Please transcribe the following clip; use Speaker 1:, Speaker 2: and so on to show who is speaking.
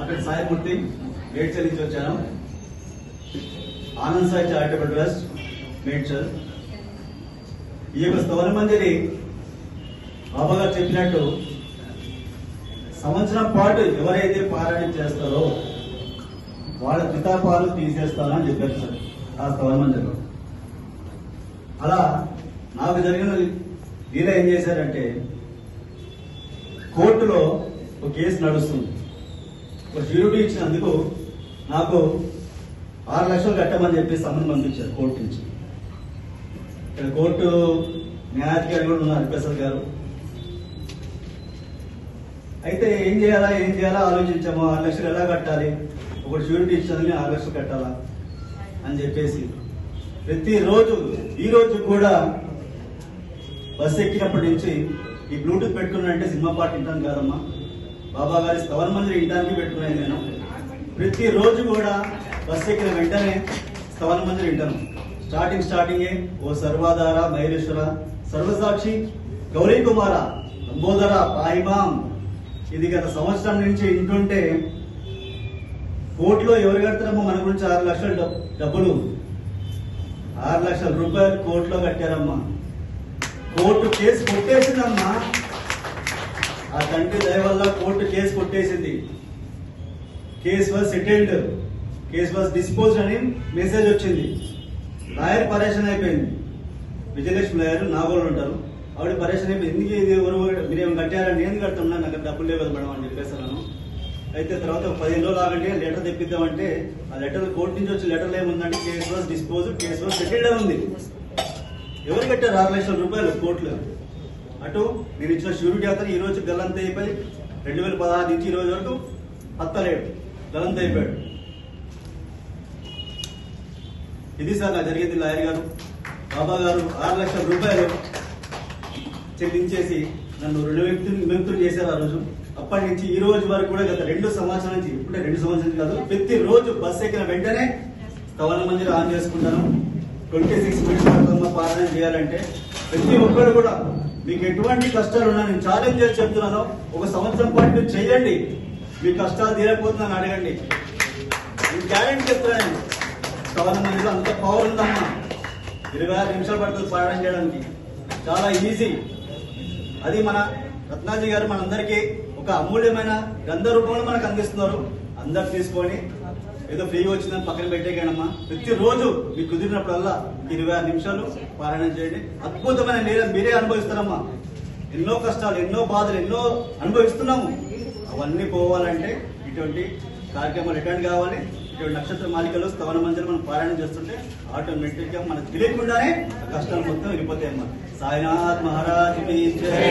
Speaker 1: పేరు సాయిమూర్తి, మేడ్చల్ నుంచి వచ్చాను. Anand Sai charitable trust Medchal. ఈ యొక్క స్తవన మంజరి బాబా గారు చెప్పినట్టు సంవత్సరం పాటు ఎవరైతే పారాయణ చేస్తారో వాళ్ళ పితాపాలు తీసేస్తానని చెప్పారు సార్ ఆ స్తవన మంజరిలో. అలా నాకు జరిగిన లీల ఏం చేశారంటే, కోర్టులో ఒక కేసు నడుస్తుంది. ఒక ష్యూరిటీ ఇచ్చినందుకు నాకు 6 లక్షలు కట్టమని చెప్పి సమన్ పంపించారు కోర్టు నుంచి. ఇక్కడ కోర్టు న్యాయాధికారి కూడా ఉన్నారు ప్రసాద్ గారు. అయితే ఏం చేయాలా ఆలోచించాము. 6 లక్షలు ఎలా కట్టాలి, ఒకటి ష్యూరిటీ ఇచ్చినందుకు 6 లక్షలు కట్టాలా అని చెప్పేసి ప్రతిరోజు, ఈ రోజు కూడా బస్సు ఎక్కినప్పటి నుంచి ఈ బ్లూటూత్ పెట్టుకున్నానంటే సినిమా పాట వింటాను కాదమ్మా, బాబా గారి స్తవన మంజరి వినడానికి పెట్టుకున్నాను నేను. ప్రతిరోజు కూడా బస్సు ఎక్కిన వెంటనే స్తవన మంజరి వింటాను. స్టార్టింగే ఓ సర్వాధార మహేశ్వర సర్వసాక్షి గౌరీ కుమార అంబోధర పాయిమాం. ఇది గత సంవత్సరం నుంచి వింటుంటే కోర్టులో ఎవరు కడతారమ్మా మన గురించి 6 లక్షల డబ్బులు, 6 లక్షల రూపాయలు కోర్టులో కట్టారమ్మా. Court case కొట్టేసిందమ్మా. ఆ తండ్రి దయ వల్ల కోర్టు కేసు కొట్టేసింది. Case was settled, case was disposed అని మెసేజ్ వచ్చింది. లాయర్ పరేషన్ అయిపోయింది. విజయలక్ష్మి లాయర్ నాగోళ్ళు ఉంటారు, ఆవిడ పరేషన్ అయిపోయింది. ఎందుకు ఇది ఎవరు మీరేం కట్టారని నేను కడుతున్నా, నాకు డబ్బులు లేవు మేడం అని చెప్పేస్తున్నాను. అయితే తర్వాత ఒక 15 రోజులు ఆగండి లెటర్ తెప్పిద్దామంటే ఆ లెటర్ కోర్టు నుంచి వచ్చే లెటర్లు ఏముందంటే case was disposed, case was settled అని ఉంది. ఎవరు కట్టారు 6 లక్షల రూపాయలు కోర్టులో? అటు నేను ఇచ్చిన ష్యూరిటీ అతను ఈ రోజు గల్లంత అయిపోయి 2016 నుంచి ఈ రోజు వరకు అత్తలేడు, గల్లంత అయిపోయాడు. ఇది సార్ నాకు జరిగింది. లాయర్ గారు బాబా గారు 6 లక్షల రూపాయలు చెల్లించేసి నన్ను విముక్తులు చేశారు ఆ రోజు. అప్పటి నుంచి ఈ రోజు వరకు కూడా గత 2 సంవత్సరాల నుంచి, ఇప్పుడే 2 సంవత్సరాలు కాదు, ప్రతి రోజు బస్సు ఎక్కిన వెంటనే స్తవన మంజరి ఆన్ చేసుకుంటాను. 26 మినిట్స్ పడుతుందా పారాయణ చేయాలంటే. ప్రతి ఒక్కరు కూడా మీకు ఎటువంటి కష్టాలు ఉన్నా నేను ఛాలెంజ్ చేసి చెప్తున్నాను, ఒక సంవత్సరం పాటు మీరు చేయండి. మీ కష్టాలు తీరకపోతుందని అడగండి. నేను గ్యారెంటీ చెప్తున్నాను. స్తవన మంజరిలో అంత పవర్ ఉందమ్మా. 26 నిమిషాలు పడుతుంది పారాయణ చేయడానికి, చాలా ఈజీ. అది మన రత్నాజీ గారు మనందరికీ ఒక అమూల్యమైన గ్రంథ రూపంలో మనకు అందిస్తున్నారు. అందరు తీసుకొని ఏదో ఫ్రీగా వచ్చిందని పక్కన పెట్టేయమ్మా. ప్రతిరోజు మీకు కుదిరినప్పుడల్లా 26 నిమిషాలు పారాయణ చేయండి. అద్భుతమైన లీల మీరే అనుభవిస్తారమ్మా. ఎన్నో కష్టాలు, ఎన్నో బాధలు, ఎన్నో అనుభవిస్తున్నాము. అవన్నీ పోవాలంటే ఇటువంటి కార్యక్రమాలు అటెండ్ కావాలి. ఇటువంటి నక్షత్ర మాలికలు స్తవన మంజరి మనం పారాయణ చేస్తుంటే ఆటోమేటిక్ గా మనకు తెలియకుండానే కష్టాలు మొత్తం వెళ్ళిపోతాయమ్మా. సాయినాథ్ మహారాజ్ కి జై.